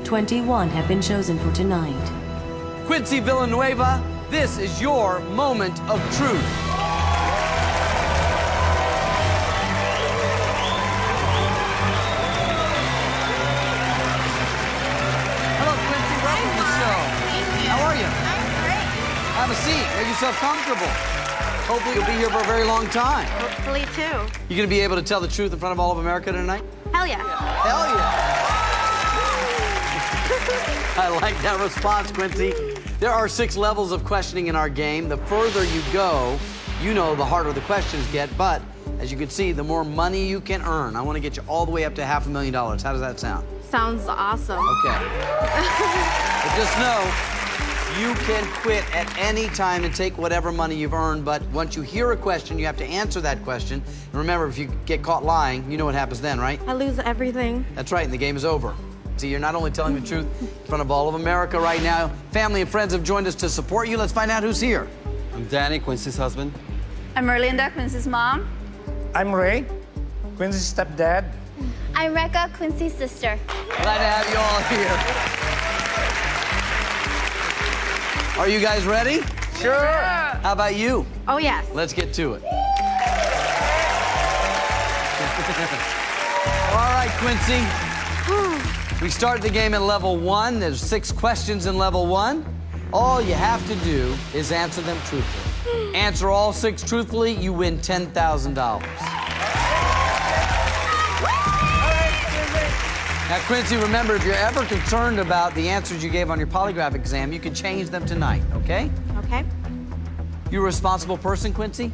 21 have been chosen for tonight. Quincy Villanueva, this is your moment of truth. Hello, Quincy. Welcome to the show. Thank you. How are you? I'm great. Have a seat. Make yourself comfortable. Hopefully you'll be here for a very long time. Hopefully, too. You gonna be able to tell the truth in front of all of America tonight? Hell yeah. Hell yeah. I like that response, Quincy. There are 6 levels of questioning in our game. The further you go, you know, the harder the questions get. But as you can see, the more money you can earn. I want to get you all the way up to $500,000. How does that sound? Sounds awesome. Okay. But just know, you can quit at any time and take whatever money you've earned. But once you hear a question, you have to answer that question. And remember, if you get caught lying, you know what happens then, right? I lose everything. That's right, and the game is over. See, you're not only telling the truth in front of all of America right now, family and friends have joined us to support you. Let's find out who's here. I'm Danny, Quincy's husband. I'm Merlinda, Quincy's mom. I'm Ray, Quincy's stepdad. I'm Rekha, Quincy's sister. Glad to have you all here. Are you guys ready? Sure. How about you? Oh, yes. Let's get to it. All right, Quincy. We start the game at level 1. There's 6 questions in level 1. All you have to do is answer them truthfully. Answer all 6 truthfully, you win $10,000. Now, Quincy, remember, if you're ever concerned about the answers you gave on your polygraph exam, you can change them tonight, okay? Okay. You a responsible person, Quincy?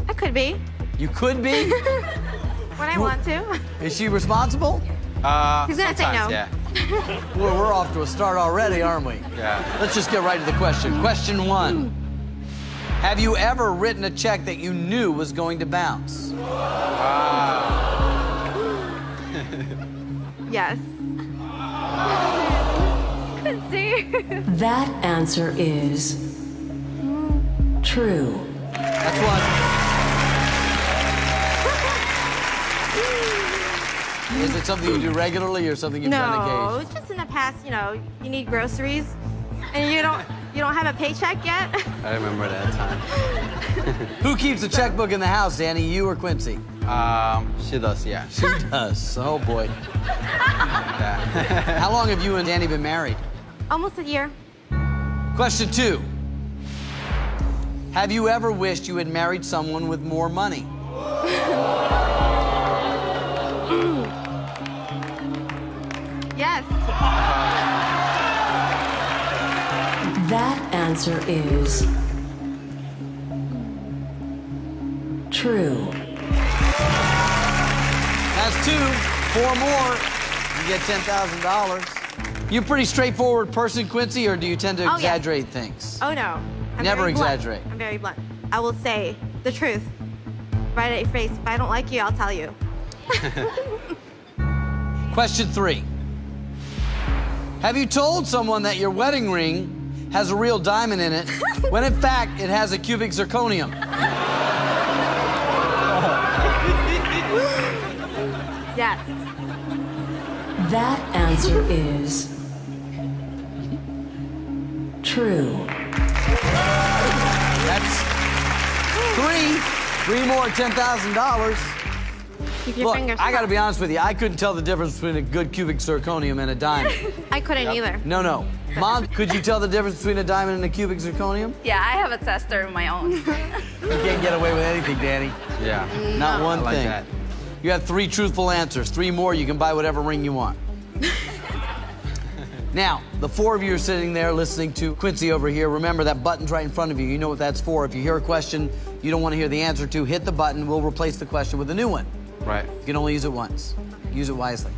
I could be. You could be? When I want to. Is she responsible? He's gonna say no. Yeah. Well, we're off to a start already, aren't we? Yeah. Let's just get right to the question. Question 1. Have you ever written a check that you knew was going to bounce? Yes. Quincy. That answer is true. That's one. Is it something you do regularly or something you've done No, occasionally? just in the past, you know, you need groceries, and you don't have a paycheck yet. I remember that time. Who keeps the checkbook in the house, Danny, you or Quincy? She does, yeah. She does. Oh, boy. Yeah. How long have you and Danny been married? Almost a year. Question 2. Have you ever wished you had married someone with more money? Yes. That answer is true. That's 2. 4 more. You get $10,000. You a pretty straightforward person, Quincy, or do you tend to Oh, yeah. exaggerate things? Oh, no. I'm Never very blunt. exaggerate. I'm very blunt. I will say the truth. Right at your face. If I don't like you, I'll tell you. Question 3. Have you told someone that your wedding ring has a real diamond in it, when in fact it has a cubic zirconium? Yes. That answer is true. That's 3. 3 more, $10,000. Keep your Look, fingers I gotta crossed. be honest with you, I couldn't tell the difference between a good cubic zirconium and a diamond. I couldn't either. No. Mom, could you tell the difference between a diamond and a cubic zirconium? Yeah, I have a tester of my own. You can't get away with anything, Danny. Yeah. Not one I like thing. that. You have 3 truthful answers. 3 more, you can buy whatever ring you want. Now, the 4 of you are sitting there listening to Quincy over here. Remember, that button's right in front of you. You know what that's for. If you hear a question you don't want to hear the answer to, hit the button. We'll replace the question with a new one. Right. You can only use it once. Use it wisely.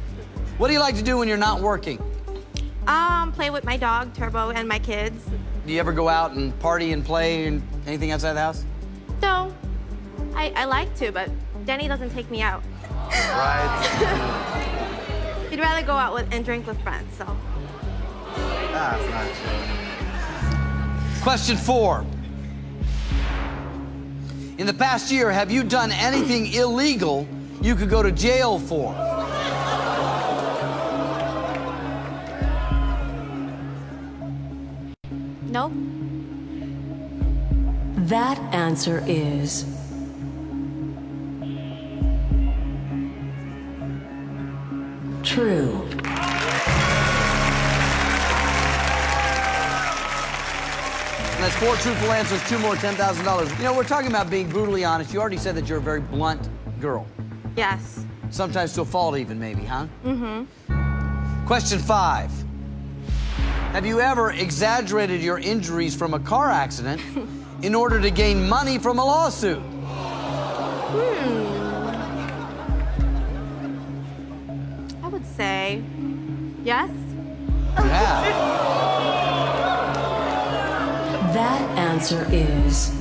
What do you like to do when you're not working? Play with my dog, Turbo, and my kids. Do you ever go out and party and play and anything outside the house? So, I like to, but Danny doesn't take me out. Right. He'd rather go out and drink with friends, so. That's not true. Question 4. In the past year, have you done anything illegal you could go to jail for? Nope. That answer is true. That's 4 truthful answers, 2 more, $10,000. You know, we're talking about being brutally honest. You already said that you're a very blunt girl. Yes. Sometimes to a fault even, maybe, huh? Mm-hmm. Question 5. Have you ever exaggerated your injuries from a car accident in order to gain money from a lawsuit? I would say yes. Yeah. That answer is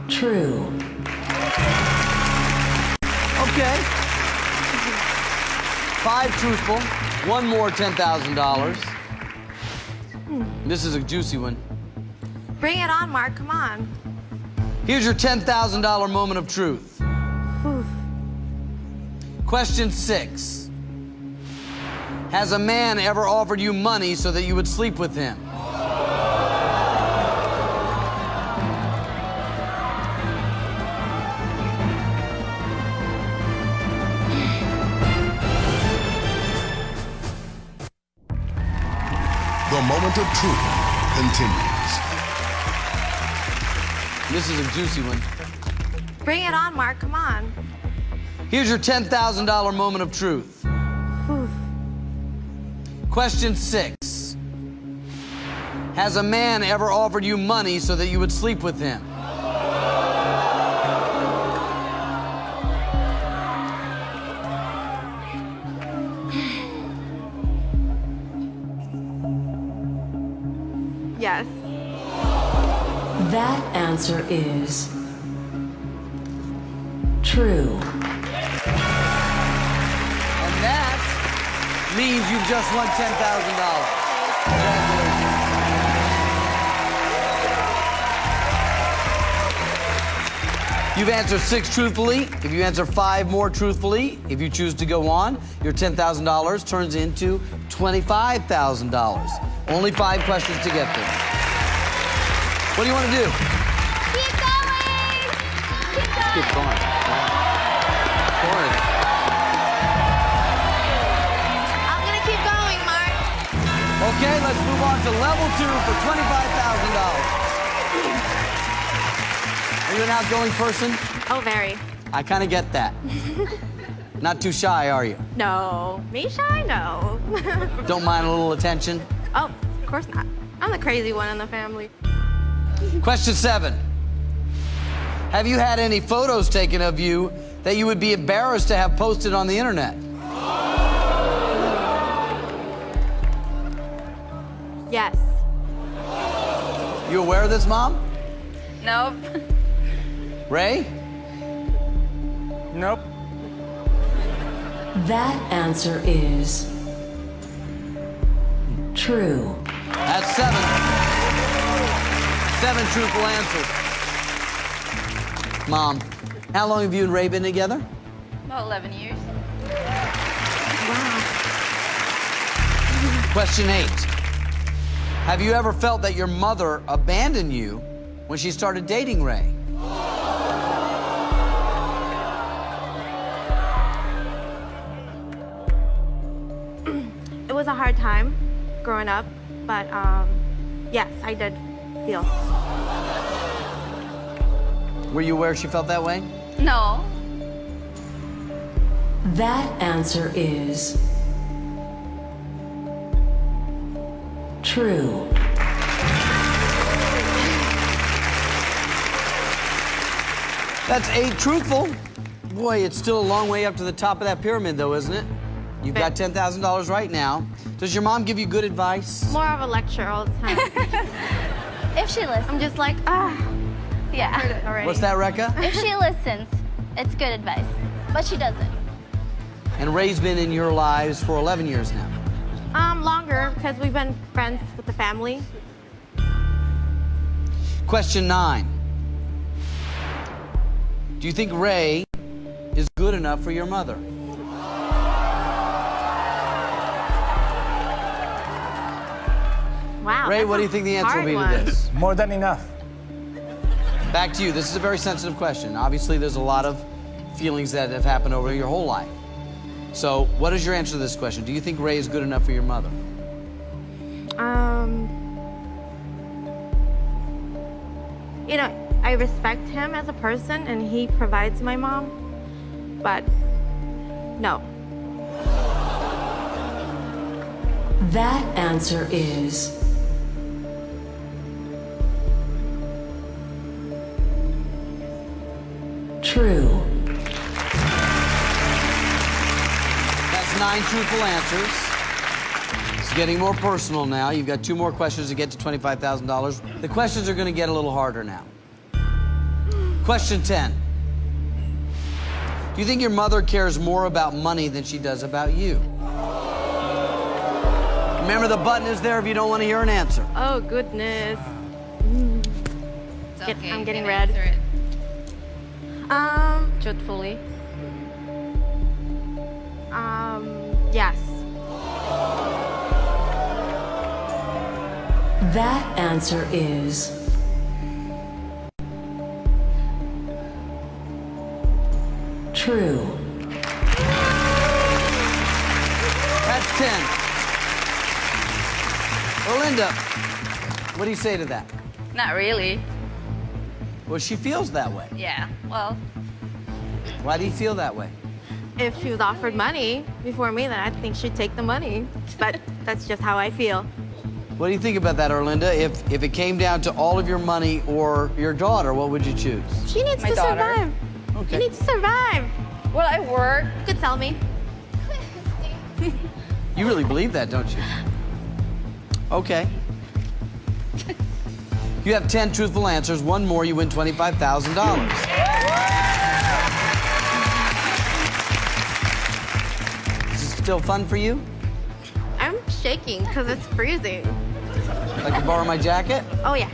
true. Okay. 5 truthful, 1 more $10,000. This is a juicy one. Bring it on, Mark. Come on. Here's your $10,000 moment of truth. Question 6. Has a man ever offered you money so that you would sleep with him? The moment of truth continues. This is a juicy one. Bring it on, Mark. Come on. Here's your $10,000 moment of truth. Question 6. Has a man ever offered you money so that you would sleep with him? Yes. That answer is true. And that means you've just won $10,000. Congratulations. You've answered 6 truthfully. If you answer 5 more truthfully, if you choose to go on, your $10,000 turns into $25,000. Only 5 questions to get there. What do you want to do? Keep going! Keep going! Keep going. Of course. I'm gonna keep going, Mark. Okay, let's move on to level 2 for $25,000. Are you an outgoing person? Oh, very. I kind of get that. Not too shy, are you? No. Me shy? No. Don't mind a little attention? Oh, of course not. I'm the crazy one in the family. Question 7. Have you had any photos taken of you that you would be embarrassed to have posted on the internet? Yes. You aware of this, Mom? Nope. Ray? Nope. That answer is true. That's 7. 7 truthful answers. Mom, how long have you and Ray been together? About 11 years. Question 8. Have you ever felt that your mother abandoned you when she started dating Ray? It was a hard time growing up, but yes, I did feel. Were you aware she felt that way? No. That answer is true. That's 8 truthful. Boy, it's still a long way up to the top of that pyramid, though, isn't it? You've got $10,000 right now. Does your mom give you good advice? More of a lecture all the time. If she listens. I'm just like, Yeah. heard it already. What's that, Rekha? If she listens, it's good advice. But she doesn't. And Ray's been in your lives for 11 years now. Longer, because we've been friends with the family. Question 9. Do you think Ray is good enough for your mother? Wow. Wow. Ray, that's what do a you think the answer will be hard to this? More than enough. Back to you. This is a very sensitive question. Obviously, there's a lot of feelings that have happened over your whole life. So, what is your answer to this question? Do you think Ray is good enough for your mother? You know, I respect him as a person, and he provides my mom, but no. That answer is true. That's 9 truthful answers. It's getting more personal now. You've got 2 more questions to get to $25,000. The questions are going to get a little harder now. Question 10. Do you think your mother cares more about money than she does about you? Remember, the button is there if you don't want to hear an answer. Oh, goodness. It's okay. I'm getting you red. can answer it. Truthfully. Yes. That answer is true. That's 10. Linda, what do you say to that? Not really. Well, she feels that way. Yeah. Well, Why do you feel that way? If she was offered money before me, then I think she'd take the money. But that's just how I feel. What do you think about that, Erlinda? If it came down to all of your money or your daughter, what would you choose? She needs My to daughter. survive. Okay. She needs to survive. well, I work. You could tell me. You really believe that, don't you? Okay. You have 10 truthful answers. 1 more, you win $25,000. Is this still fun for you? I'm shaking because it's freezing. Like to borrow my jacket? Oh, yeah.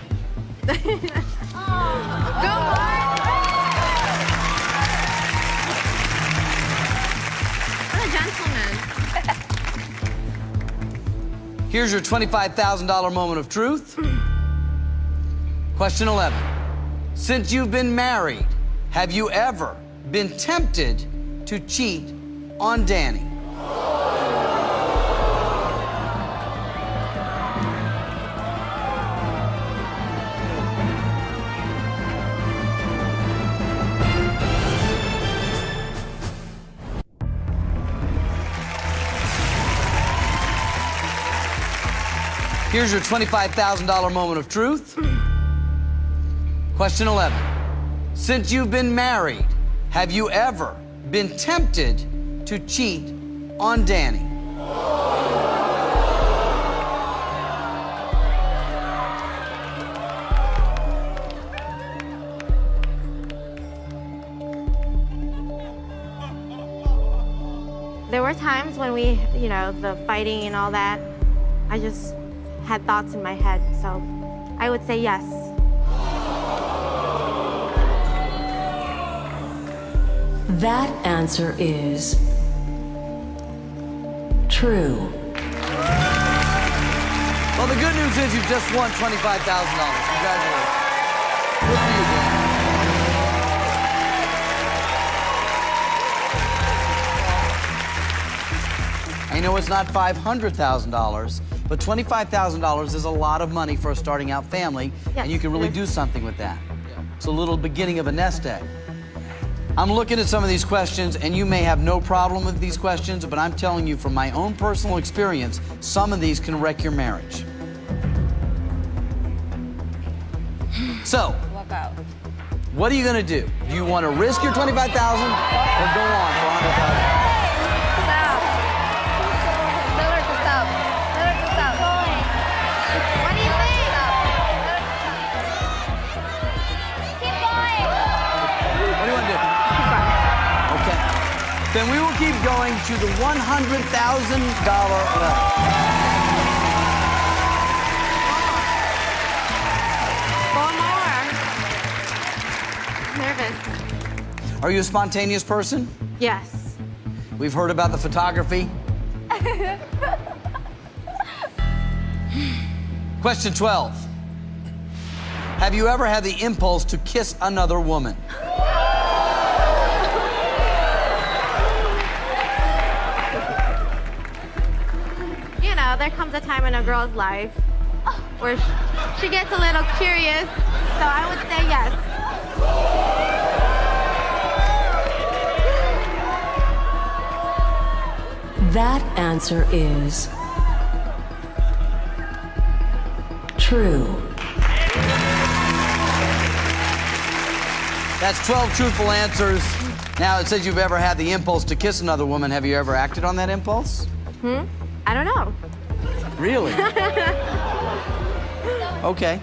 What a gentleman. Here's your $25,000 moment of truth. Question 11. Since you've been married, have you ever been tempted to cheat on Danny? Here's your $25,000 moment of truth. Question 11. Since you've been married, have you ever been tempted to cheat on Danny? There were times when we, you know, the fighting and all that, I just had thoughts in my head, so I would say yes. That answer is true. Well, the good news is you've just won $25,000. Congratulations. Good for you, Dan. I know it's not $500,000, but $25,000 is a lot of money for a starting out family, Yes, and you can really it is. do something with that. It's a little beginning of a nest egg. I'm looking at some of these questions, and you may have no problem with these questions, but I'm telling you from my own personal experience, some of these can wreck your marriage. So, Walk out. what are you gonna do? Do you want to risk your $25,000 or go on for $100,000? Stop. Tell her to stop. Tell her to stop. What do you think? Keep going. What do you want to do? Okay. Then we will keep going to the $100,000 level. Four more. Nervous. Are you a spontaneous person? Yes. We've heard about the Question 12. Have you ever had the impulse to kiss another woman? You know, there comes a time in a girl's life where she gets a little curious, so I would say yes. That answer is true. That's 12 truthful answers. Now, it says you've ever had the impulse to kiss another woman. Have you ever acted on that impulse? I don't know. Really? Okay.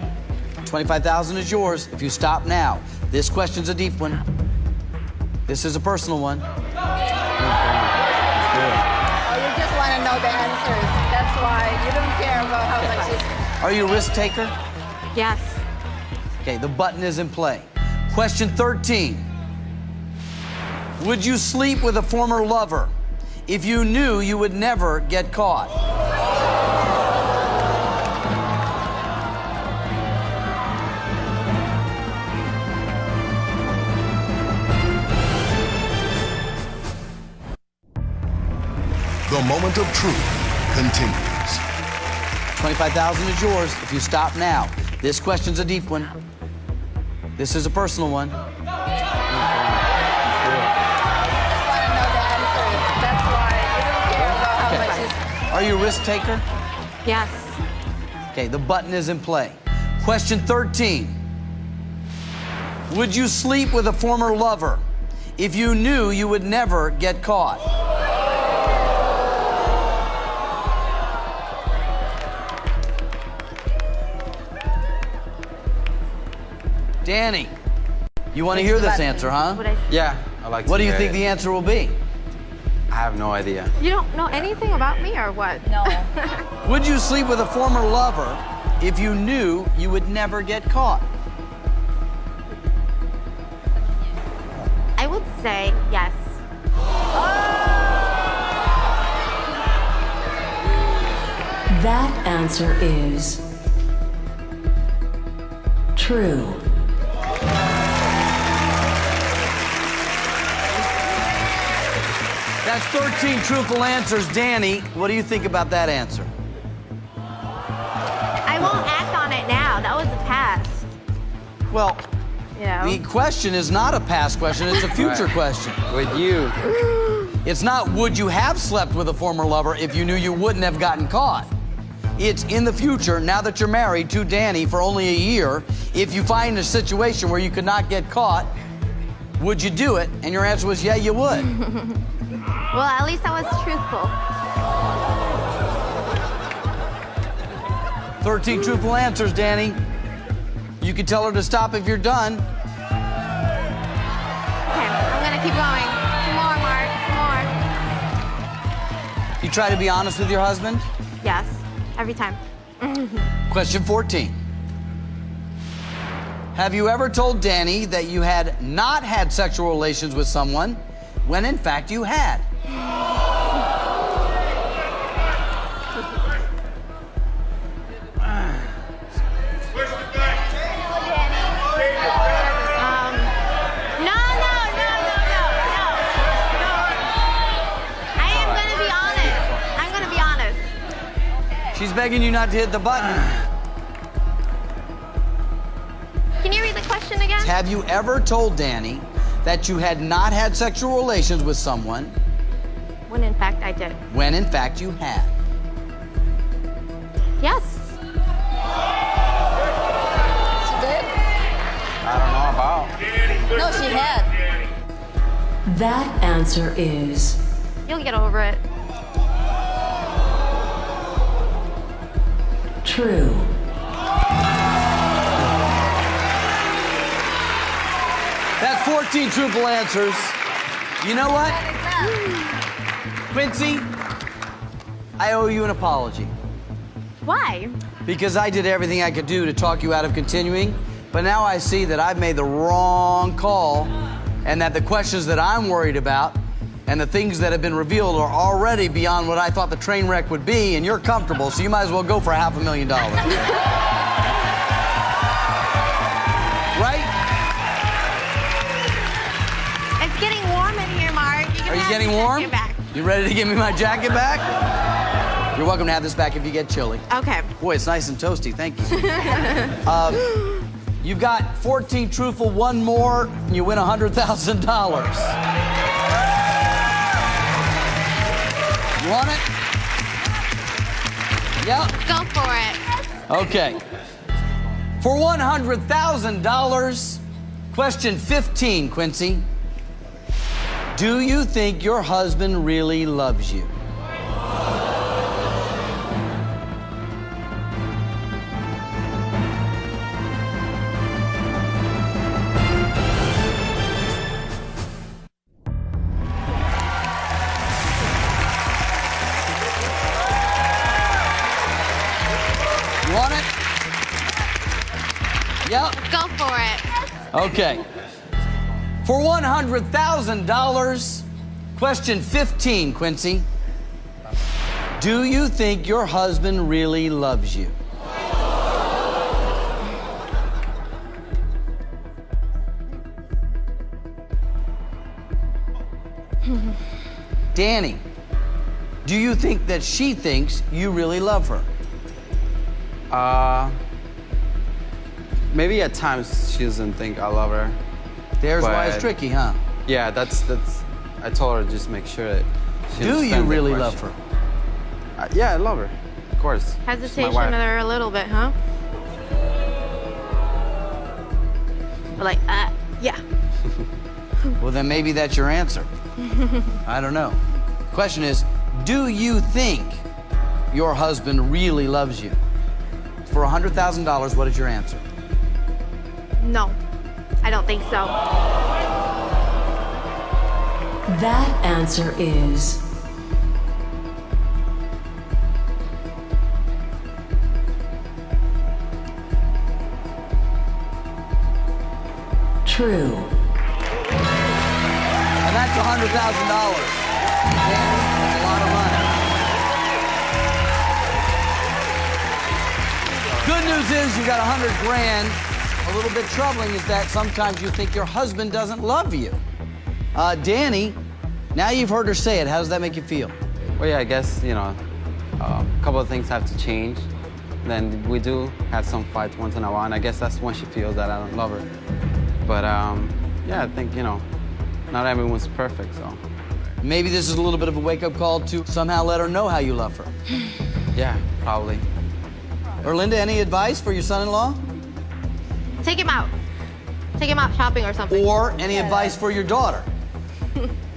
25,000 is yours if you stop now. This question's a deep one. This is a personal one. Oh, you just want to know the answers. That's why you don't care about how much is. Are you a risk taker? Yes. Okay, the button is in play. Question 13. Would you sleep with a former lover if you knew you would never get caught? The moment of truth continues. 25,000 is yours if you stop now. This question's a deep one. This is a personal one. You just want to know the answers. That's why you don't care about how much is. Are you a risk taker? Yes. Okay, the button is in play. Question 13. Would you sleep with a former lover if you knew you would never get caught? Danny, you want to hear this answer, huh? Would I- Yeah, I like to What do you hear think it. the answer will be? I have no idea. You don't know anything about me or what? No. Would you sleep with a former lover if you knew you would never get caught? I would say yes. That answer is true. That's 13 truthful answers. Danny, what do you think about that answer? I won't act on it now. That was the past. Well, You know? the question is not a past question, it's a future Right. question. With you. It's not would you have slept with a former lover if you knew you wouldn't have gotten caught. It's in the future, now that you're married to Danny for only a year, if you find a situation where you could not get caught, would you do it? And your answer was, yeah, you would. Well, at least I was truthful. 13 truthful answers, Danny. You can tell her to stop if you're done. Okay, I'm gonna keep going. Some more, Mark. Some more. You try to be honest with your husband? Yes, every time. Question 14. Have you ever told Danny that you had not had sexual relations with someone when in fact you had? No. I am gonna be honest. I'm gonna be honest. She's begging you not to hit the button. Can you read the question again? Have you ever told Danny that you had not had sexual relations with someone When in fact I did. when in fact you had? Yes. She did? I don't know about. No, she had. That answer is You'll get over it. true. That's 14 truthful answers. You know what? Quincy, I owe you an apology Why? because I did everything I could do to talk you out of continuing, but now I see that I've made the wrong call and that the questions that I'm worried about And the things that have been revealed are already beyond what I thought the train wreck would be, and you're comfortable, so you might as well go for $500,000. Right? It's getting warm in here, Mark. Are you getting warm? Back. You ready to give me my jacket back? You're welcome to have this back if you get chilly. Okay. Boy, it's nice and toasty. Thank you. You've got 14 truthful, one more, and you win $100,000. You want it? Yep. Go for it. Okay. For $100,000, question 15, Quincy. Do you think your husband really loves you? You want it? Yep. Go for it. Okay. For $100,000, question 15, Quincy. Do you think your husband really loves you? Danny, do you think that she thinks you really love her? Maybe at times she doesn't think I love her. There's why But- it's tricky, huh? Yeah, that's. I told her to just make sure that she Do you understands the really love question. her? Yeah, I love her. Of course. She's my Hesitation wife. there a little bit, huh? Like, yeah. Well, then maybe that's your answer. I don't know. Question is, do you think your husband really loves you? For $100,000, what is your answer? No, I don't think so. That answer is true. And that's $100,000. Danny, that's a lot of money. Good news is you got 100 grand. A little bit troubling is that sometimes you think your husband doesn't love you. Danny, now you've heard her say it. How does that make you feel? Well, yeah, I guess, you know, a couple of things have to change. Then we do have some fights once in a while, and I guess that's when she feels that I don't love her. But, yeah, I think, you know, not everyone's perfect, so. Maybe this is a little bit of a wake-up call to somehow let her know how you love her. Yeah, probably. Erlinda, any advice for your son-in-law? Take him out. Take him out shopping or something. Or any advice for your daughter?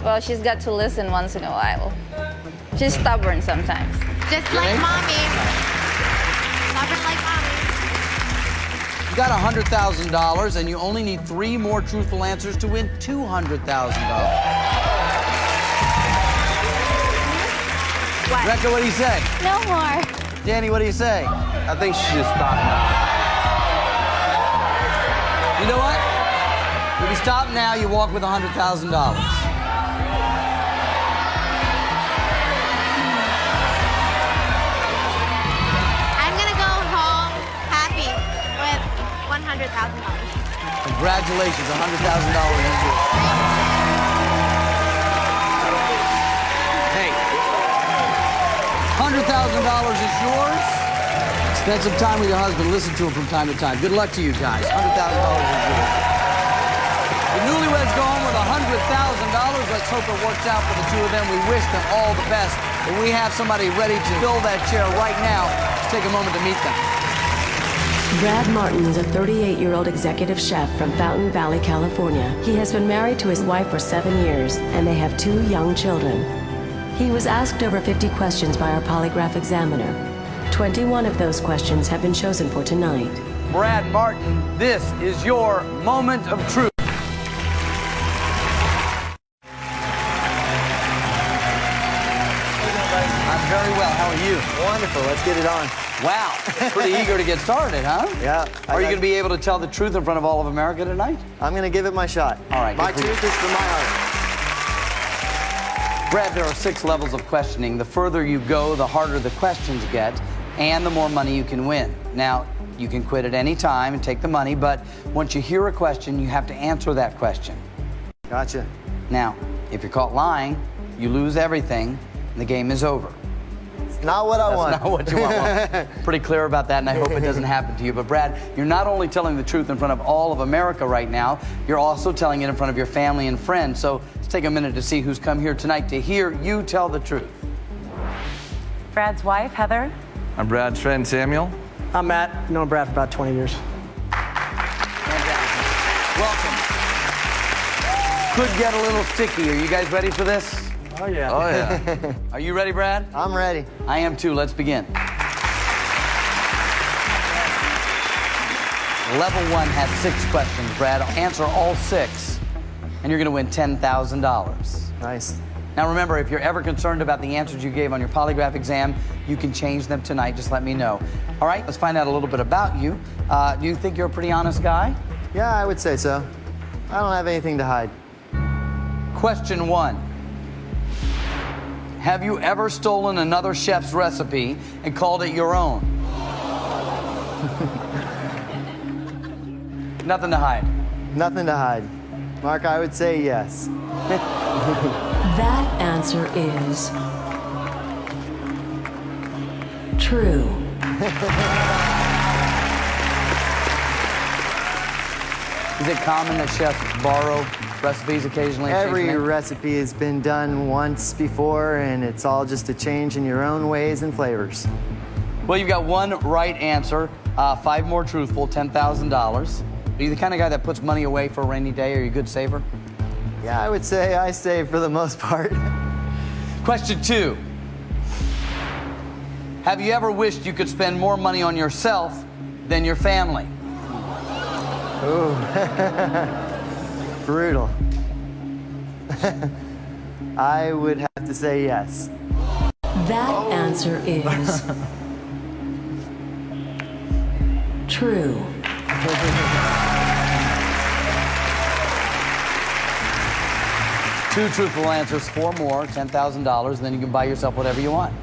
Well, she's got to listen once in a while. She's stubborn sometimes. Just Yeah. like mommy. Stubborn like mommy. You got $100,000, and you only need 3 more truthful answers to win $200,000. What? Rebecca, what do you say? No more. Danny, what do you say? I think she should stop now. You know what? If you stop now, you walk with $100,000. I'm gonna go home happy with $100,000. Congratulations, $100,000 is yours. Hey, $100,000 is yours. Spend some time with your husband. Listen to him from time to time. Good luck to you guys. $100,000 is yours. The newlyweds go home with $100,000. Let's hope it works out for the two of them. We wish them all the best. And we have somebody ready to fill that chair right now. Let's take a moment to meet them. Brad Martin is a 38-year-old executive chef from Fountain Valley, California. He has been married to his wife for 7 years, and they have 2 young children. He was asked over 50 questions by our polygraph examiner. 21 of those questions have been chosen for tonight. Brad Martin, this is your moment of truth. I'm very well. How are you? Wonderful. Let's get it on. Wow. Pretty eager to get started, huh? Yeah. Are you going to be able to tell the truth in front of all of America tonight? I'm going to give it my shot. All right, My good for you. truth is from my heart. Brad, there are 6 levels of questioning. The further you go, the harder the questions get, and the more money you can win. Now, you can quit at any time and take the money, but once you hear a question, you have to answer that question. Gotcha. Now, if you're caught lying, you lose everything, and the game is over. It's not what I want. That's not what you want. Well, pretty clear about that, and I hope it doesn't happen to you. But Brad, you're not only telling the truth in front of all of America right now, you're also telling it in front of your family and friends. So let's take a minute to see who's come here tonight to hear you tell the truth. Brad's wife, Heather. I'm Brad's friend, Samuel. I'm Matt. I've known Brad for about 20 years. Welcome. Could get a little sticky. Are you guys ready for this? Oh, yeah. Oh, yeah. Are you ready, Brad? I'm ready. I am too. Let's begin. Level 1 has 6 questions, Brad. Answer all 6, and you're going to win $10,000. Nice. Now remember, if you're ever concerned about the answers you gave on your polygraph exam, you can change them tonight. Just let me know. All right, let's find out a little bit about you. Do you think you're a pretty honest guy? Yeah, I would say so. I don't have anything to hide. Question 1. Have you ever stolen another chef's recipe and called it your own? Nothing to hide. Nothing to hide. Mark, I would say yes. That answer is true. Is it common that chefs borrow recipes occasionally? Every recipe has been done once before, and it's all just a change in your own ways and flavors. Well, you've got 1 right answer, 5 more truthful, $10,000. Are you the kind of guy that puts money away for a rainy day? Are you a good saver? Yeah, I would say I save for the most part. Question 2. Have you ever wished you could spend more money on yourself than your family? Ooh. Brutal. I would have to say yes. That answer is true. Two truthful answers, 4 more, $10,000, and then you can buy yourself whatever you want.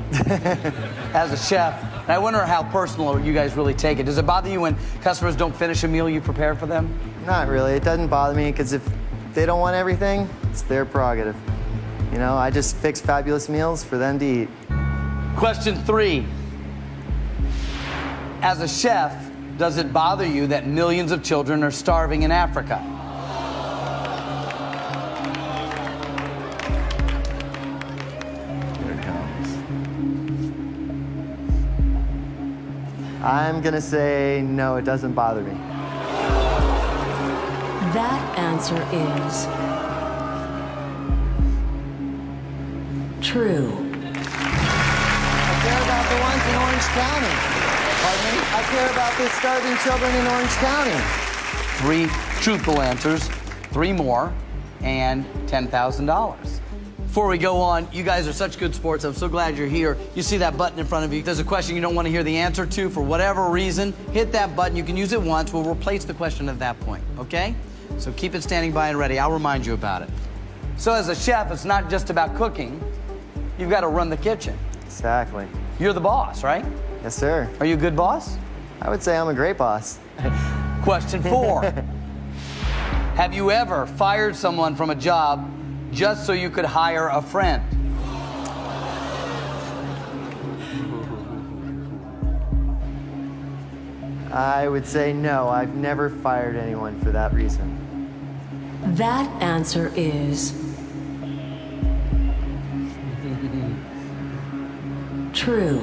As a chef, and I wonder how personal you guys really take it. Does it bother you when customers don't finish a meal you prepared for them? Not really. It doesn't bother me, because if they don't want everything, it's their prerogative. You know, I just fix fabulous meals for them to eat. Question 3. As a chef, does it bother you that millions of children are starving in Africa? Here it comes. I'm gonna say no, it doesn't bother me. That answer is true. I care about the ones in Orange County. Pardon me? I care about the starving children in Orange County. 3 truthful answers, 3 more, and $10,000. Before we go on, you guys are such good sports. I'm so glad you're here. You see that button in front of you. If there's a question you don't want to hear the answer to for whatever reason, hit that button. You can use it once. We'll replace the question at that point, okay? So keep it standing by and ready. I'll remind you about it. So as a chef, it's not just about cooking. You've got to run the kitchen. Exactly. You're the boss, right? Yes, sir. Are you a good boss? I would say I'm a great boss. Question 4. Have you ever fired someone from a job just so you could hire a friend? I would say no. I've never fired anyone for that reason. That answer is true.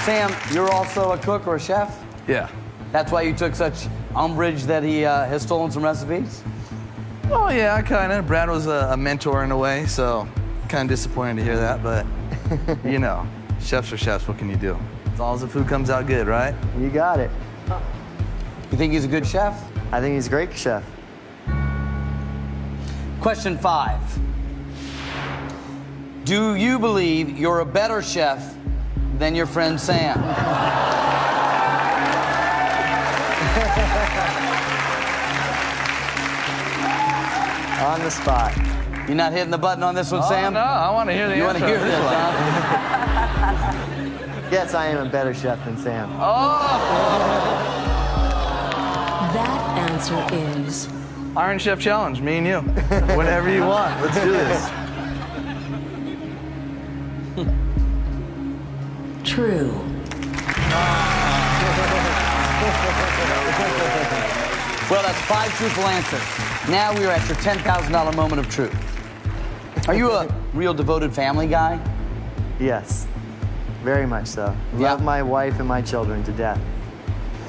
Sam, you're also a cook or a chef? Yeah. That's why you took such umbrage that he has stolen some recipes? Oh, yeah, kind of. Brad was a mentor in a way, so kind of disappointed to hear that, but, you know, chefs are chefs. What can you do? As long as the food comes out good, right? You got it. You think he's a good chef? I think he's a great chef. Question 5. Do you believe you're a better chef than your friend Sam? On the spot. You're not hitting the button on this one, Sam? No, I want to hear the You want answer. to hear on this, one. huh? Yes, I am a better chef than Sam. That answer is Iron Chef Challenge, me and you. Whenever you want, let's do this. true. Well, that's 5 truthful answers. Now we are at your $10,000 moment of truth. Are you a real devoted family guy? Yes, very much so. Yeah. Love my wife and my children to death.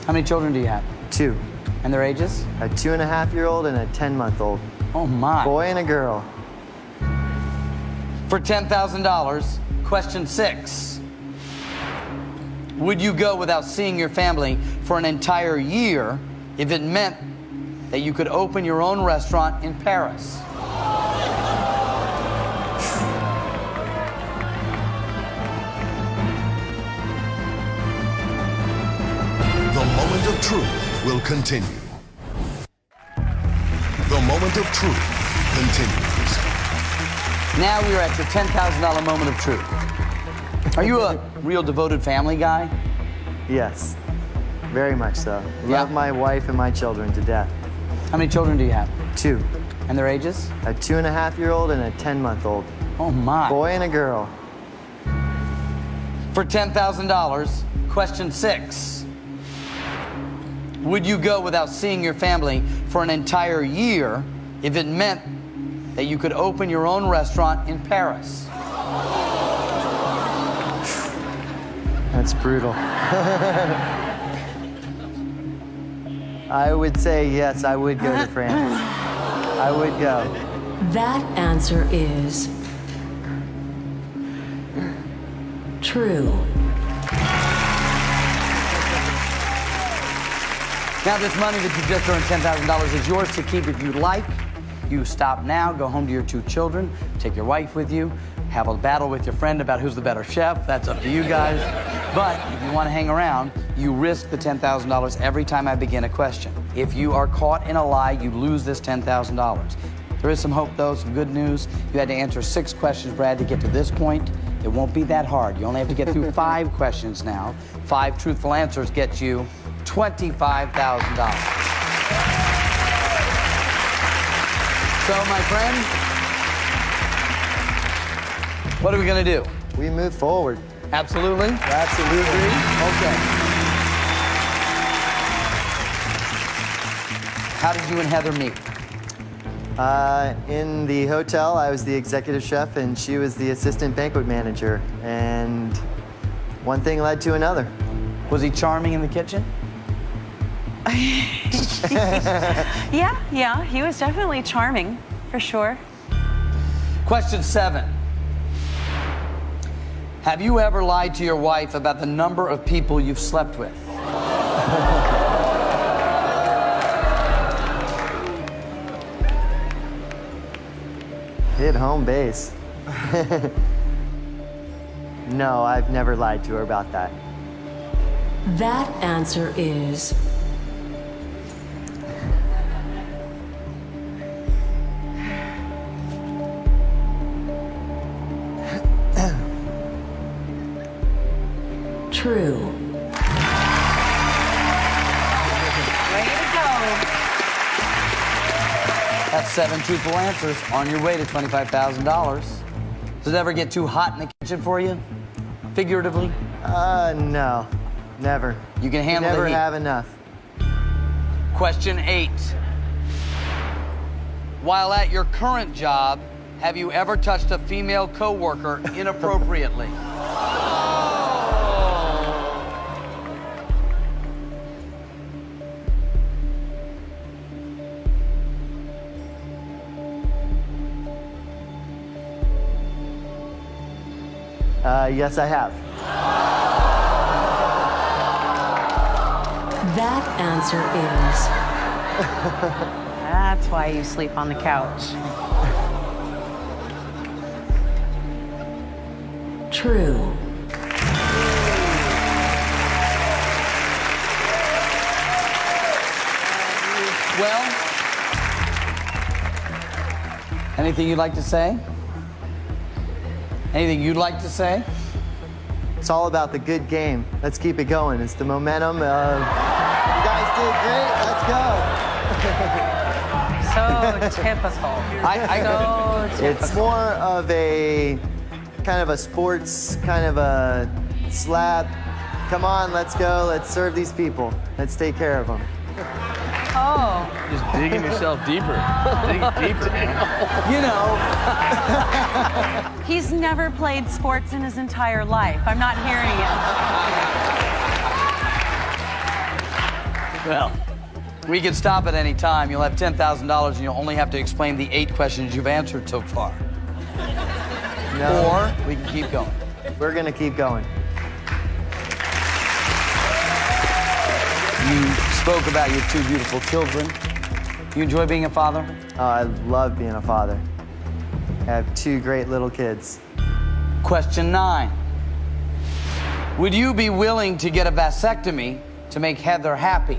How many children do you have? 2. And their ages? A 2.5-year-old and a 10-month-old. Oh, my. Boy and a girl. For $10,000, question 6. Would you go without seeing your family for an entire year if it meant that you could open your own restaurant in Paris? The moment of truth will continue. The moment of truth continues. Now we are at your $10,000 moment of truth. Are you a real devoted family guy? Yes, very much so. Yeah. Love my wife and my children to death. How many children do you have? 2. And their ages? A 2.5-year-old and a 10-month-old. Oh, my. Boy and a girl. For $10,000, question 6. Would you go without seeing your family for an entire year if it meant that you could open your own restaurant in Paris? That's brutal. I would say yes, I would go to France. I would go. That answer is true. Now, this money that you just earned, $10,000, is yours to keep if you like. You stop now, go home to your 2 children, take your wife with you, have a battle with your friend about who's the better chef. That's up to you guys. But if you want to hang around, you risk the $10,000 every time I begin a question. If you are caught in a lie, you lose this $10,000. There is some hope, though, some good news. You had to answer 6 questions, Brad, to get to this point. It won't be that hard. You only have to get through 5 questions now. 5 truthful answers get you $25,000. So, my friend, what are we going to do? We move forward. Absolutely? Absolutely. Okay. How did you and Heather meet? In the hotel, I was the executive chef and she was the assistant banquet manager. And one thing led to another. Was he charming in the kitchen? Yeah, he was definitely charming, for sure. Question 7. Have you ever lied to your wife about the number of people you've slept with? Hit home base. No, I've never lied to her about that. That answer is true. Way to go. That's 7 truthful answers on your way to $25,000. Does it ever get too hot in the kitchen for you? Figuratively? No, never. You can handle Never the heat. have enough. Question 8. While at your current job, have you ever touched a female coworker inappropriately? Yes, I have. That answer That's why you sleep on the couch. is true. Well, Anything you'd like to say? Anything you'd like to say? It's all about the good game. Let's keep it going. It's the momentum of, you guys did great, let's go. So typical. So typical. It's more of a kind of a sports, kind of a slap. Come on, let's go, let's serve these people. Let's take care of them. Oh. Just digging yourself deeper. Dig deeper, man. You know. He's never played sports in his entire life. I'm not hearing it. Well, we can stop at any time. You'll have $10,000 and you'll only have to explain the 8 questions you've answered so far. No. Or we can keep going. We're gonna keep going. You spoke about your 2 beautiful children. You enjoy being a father? Oh, I love being a father. I have 2 great little kids. Question 9. Would you be willing to get a vasectomy to make Heather happy?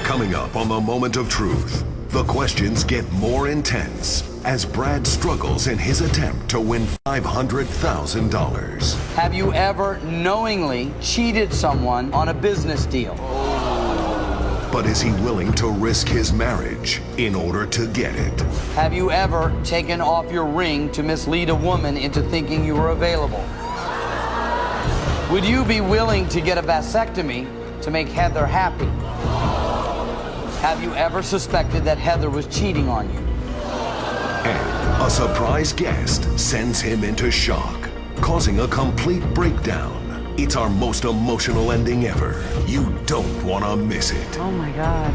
Coming up on The Moment of Truth, the questions get more intense as Brad struggles in his attempt to win $500,000. Have you ever knowingly cheated someone on a business deal? But is he willing to risk his marriage in order to get it? Have you ever taken off your ring to mislead a woman into thinking you were available? Would you be willing to get a vasectomy to make Heather happy? Have you ever suspected that Heather was cheating on you? And a surprise guest sends him into shock, causing a complete breakdown. It's our most emotional ending ever. You don't want to miss it. Oh my God.